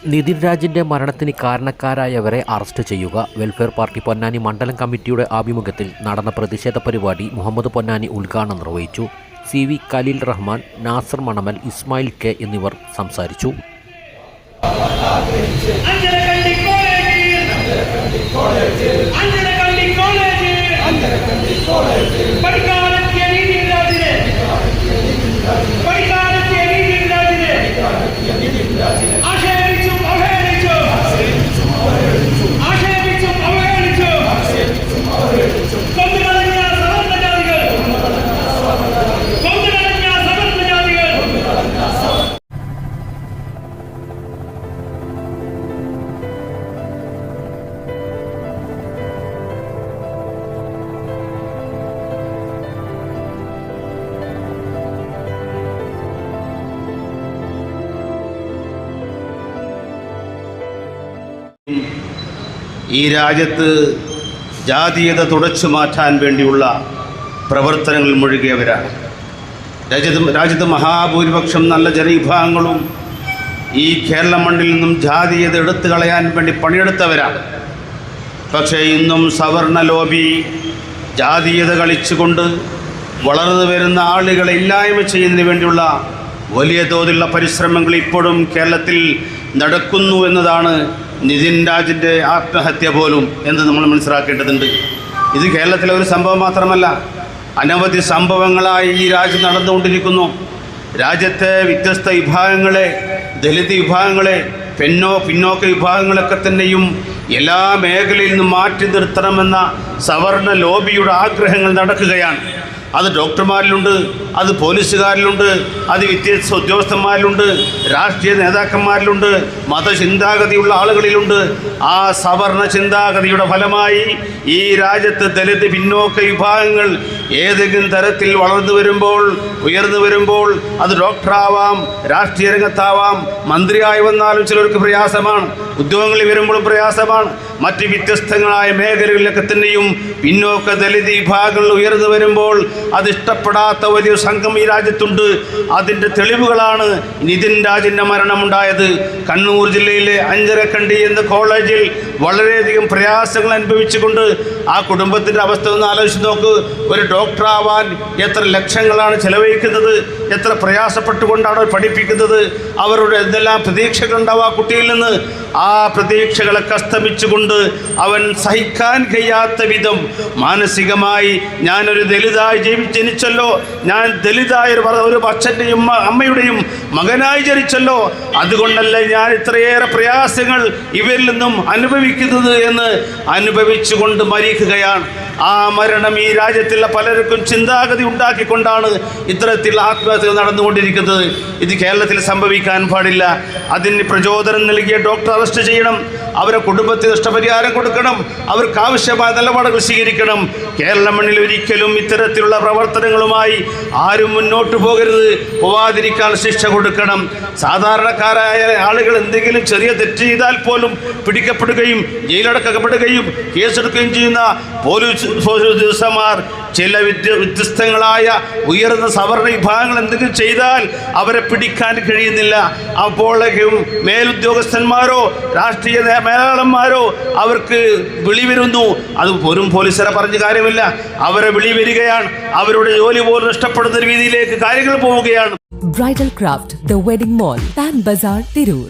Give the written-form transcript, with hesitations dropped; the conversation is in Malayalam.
നിതിൻ രാജിന്റെ മരണത്തിന് കാരണക്കാരായവരെ അറസ്റ്റ് ചെയ്യുക. വെൽഫെയർ പാർട്ടി പൊന്നാനി മണ്ഡലം കമ്മിറ്റിയുടെ ആഭിമുഖ്യത്തിൽ നടന്ന പ്രതിഷേധ പരിപാടി മുഹമ്മദ് പൊന്നാനി ഉദ്ഘാടനം നിർവഹിച്ചു. CV ഖലീൽ റഹ്മാൻ, നാസർ മണമൽ, ഇസ്മായിൽ K എന്നിവർ സംസാരിച്ചു. ഈ രാജ്യത്ത് ജാതീയത തുടച്ചു മാറ്റാൻ വേണ്ടിയുള്ള പ്രവർത്തനങ്ങൾ മുഴുകിയവരാണ്. രാജ്യത്ത് മഹാഭൂരിപക്ഷം നല്ല ജനവിഭാഗങ്ങളും ഈ കേരള മണ്ണിൽ നിന്നും ജാതീയത എടുത്തു കളയാൻ വേണ്ടി പണിയെടുത്തവരാണ്. പക്ഷേ ഇന്നും സവർണ ലോബി ജാതീയത കളിച്ചുകൊണ്ട് വളർന്നു വരുന്ന ആളുകളെ ഇല്ലായ്മ ചെയ്യുന്നതിന് വേണ്ടിയുള്ള വലിയ തോതിലുള്ള പരിശ്രമങ്ങൾ ഇപ്പോഴും കേരളത്തിൽ നടക്കുന്നു എന്നതാണ് നിതിൻ രാജിൻ്റെ ആത്മഹത്യ പോലും എന്ന് നമ്മൾ മനസ്സിലാക്കേണ്ടതുണ്ട്. ഇത് കേരളത്തിലെ ഒരു സംഭവം മാത്രമല്ല, അനവധി സംഭവങ്ങളായി ഈ രാജ്യം നടന്നുകൊണ്ടിരിക്കുന്നു. രാജ്യത്തെ വ്യത്യസ്ത വിഭാഗങ്ങളെ, ദലിത് വിഭാഗങ്ങളെ, പിന്നോക്ക വിഭാഗങ്ങളൊക്കെ തന്നെയും എല്ലാ മേഖലയിൽ നിന്നും മാറ്റി നിർത്തണമെന്ന സവർണ ലോബിയുടെ ആഗ്രഹങ്ങൾ നടക്കുകയാണ്. അത് ഡോക്ടർമാരിലുണ്ട്, അത് പോലീസുകാരിലുണ്ട്, അത് വിദ്യാഭ്യാസ ഉദ്യോഗസ്ഥന്മാരിലുണ്ട്, രാഷ്ട്രീയ നേതാക്കന്മാരിലുണ്ട്, മതചിന്താഗതിയുള്ള ആളുകളിലുണ്ട്. ആ സവർണ ചിന്താഗതിയുടെ ഫലമായി ഈ രാജ്യത്ത് ദലിത് പിന്നോക്ക വിഭാഗങ്ങൾ ഏതെങ്കിലും തരത്തിൽ വളർന്നു വരുമ്പോൾ, ഉയർന്നു വരുമ്പോൾ, അത് ഡോക്ടറാവാം, രാഷ്ട്രീയ രംഗത്താവാം, മന്ത്രിയായി വന്നാലും ചിലർക്ക് പ്രയാസമാണ്, ഉദ്യോഗങ്ങളിൽ വരുമ്പോഴും പ്രയാസമാണ്. മറ്റ് വ്യത്യസ്തങ്ങളായ മേഖലകളിലൊക്കെ തന്നെയും പിന്നോക്ക ദലിത് വിഭാഗങ്ങൾ ഉയർന്നു വരുമ്പോൾ അത് ഇഷ്ടപ്പെടാത്ത വലിയ സംഘം ഈ രാജ്യത്തുണ്ട്. അതിൻ്റെ തെളിവുകളാണ് നിതിൻ രാജിൻ്റെ മരണമുണ്ടായത്. കണ്ണൂർ ജില്ലയിലെ അഞ്ചരക്കണ്ടി എന്ന കോളേജിൽ വളരെയധികം പ്രയാസങ്ങൾ അനുഭവിച്ചുകൊണ്ട് ആ കുടുംബത്തിൻ്റെ അവസ്ഥ ഒന്ന് ആലോചിച്ച് നോക്ക്. ഒരു ഡോക്ടറാവാൻ എത്ര ലക്ഷങ്ങളാണ് ചെലവഴിക്കുന്നത്, എത്ര പ്രയാസപ്പെട്ടുകൊണ്ടാണ് അവർ പഠിപ്പിക്കുന്നത്. അവരുടെ എന്തെല്ലാം പ്രതീക്ഷകളുണ്ടാവും ആ കുട്ടിയിൽ നിന്ന്. ആ പ്രതീക്ഷകളൊക്കെ അസ്തമിച്ചുകൊണ്ട് അവൻ സഹിക്കാൻ കഴിയാത്ത വിധം മാനസികമായി ഞാനൊരു ദലിതായി ജനിച്ചല്ലോ, ഞാൻ ദലിതായ ഒരു അച്ഛൻ്റെയും അമ്മയുടെയും മകനായി ജനിച്ചല്ലോ, അതുകൊണ്ടല്ല ഞാൻ ഇത്രയേറെ പ്രയാസങ്ങൾ ഇവരിൽ നിന്നും അനുഭവിക്കുന്നത് എന്ന് അനുഭവിച്ചുകൊണ്ട് മരിക്കുകയാണ്. ആ മരണം ഈ രാജ്യത്തുള്ള പലർക്കും ചിന്താഗതി ഉണ്ടാക്കിക്കൊണ്ടാണ് ഇത്തരത്തിൽ ആത്മഹത്യ നടന്നുകൊണ്ടിരിക്കുന്നത്. ഇത് കേരളത്തിൽ സംഭവിക്കാൻ പാടില്ല. അതിന് പ്രചോദനം നൽകിയ ഡോക്ടർ അറസ്റ്റ് ചെയ്യണം, അവരെ കുടുംബത്തിന് നഷ്ടപരിഹാരം കൊടുക്കണം, അവർക്ക് ആവശ്യമായ നിലപാടുകൾ സ്വീകരിക്കണം. കേരള മണ്ണിൽ ഒരിക്കലും ഇത്തരത്തിലുള്ള പ്രവർത്തനങ്ങളുമായി ആരും മുന്നോട്ട് പോകരുത്. പോവാതിരിക്കാൻ ശിക്ഷ കൊടുക്കണം. സാധാരണക്കാരായ ആളുകൾ എന്തെങ്കിലും ചെറിയ തെറ്റ് ചെയ്താൽ പോലും പിടിക്കപ്പെടുകയും ജയിലടക്കപ്പെടുകയും കേസെടുക്കുകയും ചെയ്യുന്ന പോലീസ് ഉദ്യോഗസ്ഥന്മാർ ചില വ്യത്യസ്തങ്ങളായ ഉയർന്ന സവർണ വിഭാഗങ്ങൾ എന്തെങ്കിലും ചെയ്താൽ അവരെ പിടിക്കാൻ കഴിയുന്നില്ല. അപ്പോഴേക്കും മേലുദ്യോഗസ്ഥന്മാരോ രാഷ്ട്രീയ മേലാളന്മാരോ അവർക്ക് വിളി വരുന്നു. അത് പോലും പോലീസുകാരെ പറഞ്ഞ കാര്യമില്ല, അവരെ വിളി വരികയാണ്. അവരുടെ ജോലി പോലും നഷ്ടപ്പെടുന്ന രീതിയിലേക്ക് കാര്യങ്ങൾ പോവുകയാണ്. Bridal craft, the wedding mall, Pan Bazar, Tirur.